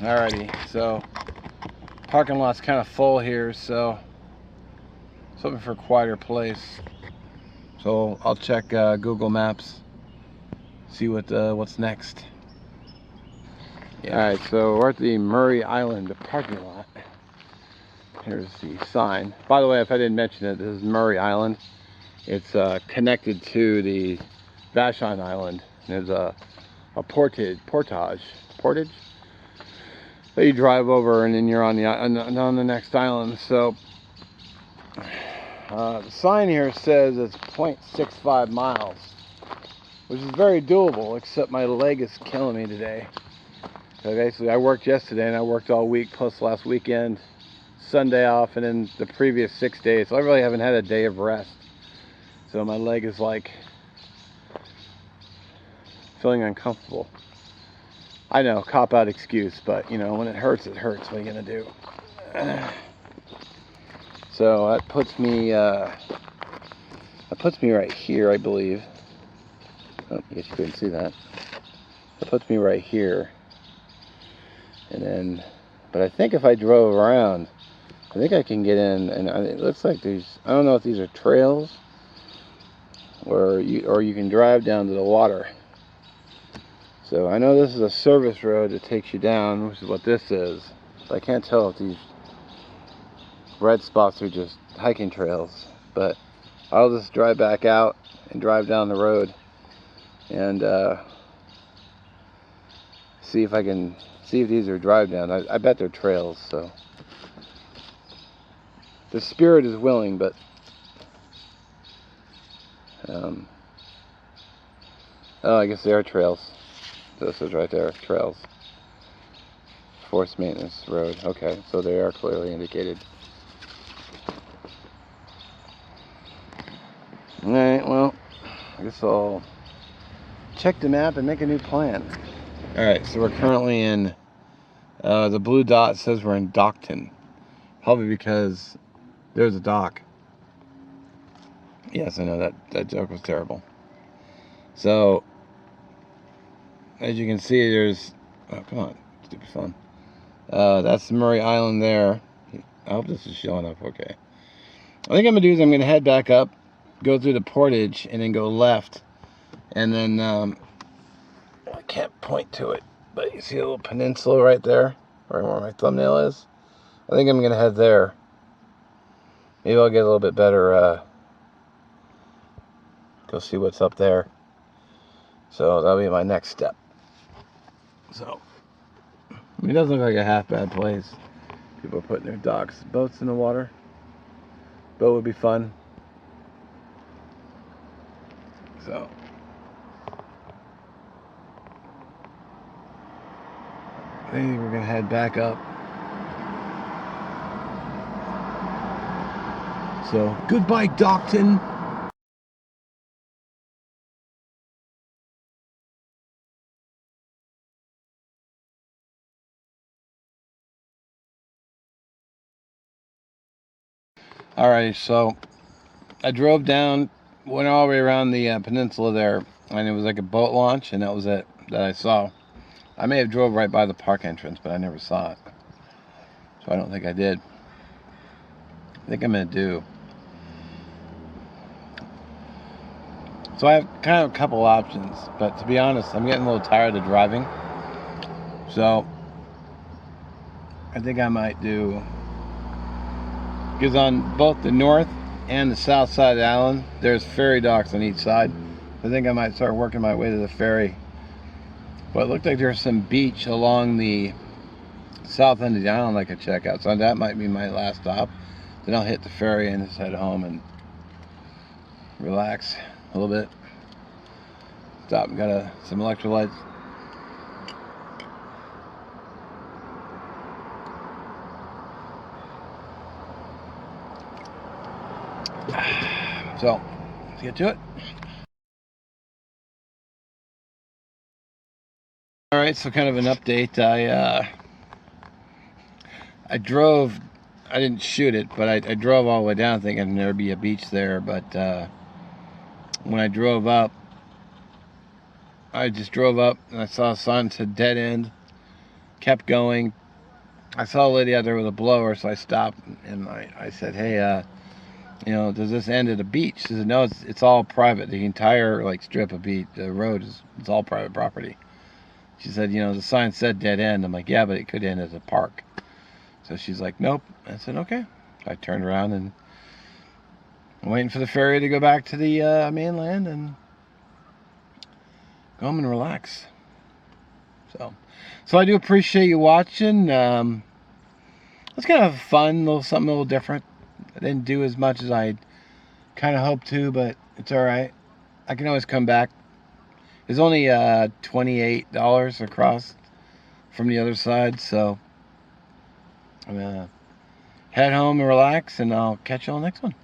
Alrighty, so parking lot's kind of full here, so something for a quieter place. So I'll check Google Maps, see what's next. Yeah. Alright, so we're at the Murray Island parking lot. Here's the sign. By the way, if I didn't mention it, this is Murray Island. It's connected to the Vashon Island. There's a portage that you drive over, and then you're on the next island. So the sign here says it's 0.65 miles, which is very doable, except my leg is killing me today. So basically, I worked yesterday and I worked all week, plus last weekend, Sunday off, and then the previous 6 days. So I really haven't had a day of rest. So my leg is like feeling uncomfortable. I know, cop-out excuse, but you know, when it hurts, it hurts. What are you gonna do? So that puts me right here, I believe. Oh, I guess you couldn't see that. That puts me right here. And then, but I think if I drove around, I think I can get in, and it looks like there's, I don't know if these are trails or you can drive down to the water. So I know this is a service road that takes you down, which is what this is. So I can't tell if these red spots are just hiking trails, but I'll just drive back out and drive down the road and see if these are drive down. I bet they're trails. So the spirit is willing, but oh, I guess they are trails. This is right there, trails. Forest maintenance road. Okay, so they are clearly indicated. Alright, well, I guess I'll check the map and make a new plan. Alright, so we're currently in, the blue dot says we're in Dockton. Probably because there's a dock. Yes, I know that joke was terrible. So, as you can see, there's, oh, come on, stupid phone. That's the Murray Island there. I hope this is showing up okay. I think I'm gonna do is I'm gonna head back up, go through the portage, and then go left. And then, I can't point to it, but you see a little peninsula right there, right where my thumbnail is? I think I'm gonna head there. Maybe I'll get a little bit better, go see what's up there. So that'll be my next step. So, I mean, it doesn't look like a half bad place. People are putting their docks, boats in the water. Boat would be fun. So, I think we're gonna head back up. So, goodbye, Dockton. Alright, so I drove down, went all the way around the peninsula there, and it was like a boat launch, and that was it that I saw. I may have drove right by the park entrance, but I never saw it. So I don't think I did. I think I'm going to do. So I have kind of a couple options, but to be honest, I'm getting a little tired of driving. So I think I might do, because on both the north and the south side of the island, there's ferry docks on each side. I think I might start working my way to the ferry. But it looked like there's some beach along the south end of the island I could check out. So that might be my last stop. Then I'll hit the ferry and just head home and relax a little bit. Stop and got some electrolytes. So, let's get to it. Alright, so kind of an update. I drove, I didn't shoot it, but I drove all the way down thinking there'd be a beach there, but when I drove up, I just drove up and I saw a sign that said dead end. kept going. I saw a lady out there with a blower, so I stopped and I said, hey, you know, does this end at a beach? She said, no, it's all private. The entire like strip of beach, the road it's all private property. She said, you know, the sign said dead end. I'm like, yeah, but it could end at a park. So she's like, nope. I said, okay. I turned around and I'm waiting for the ferry to go back to the mainland and go home and relax. So I do appreciate you watching. It's kind of fun, something a little different. I didn't do as much as I kind of hoped to, but it's all right. I can always come back. It's only $28 across from the other side, so I'm gonna head home and relax, and I'll catch you on the next one.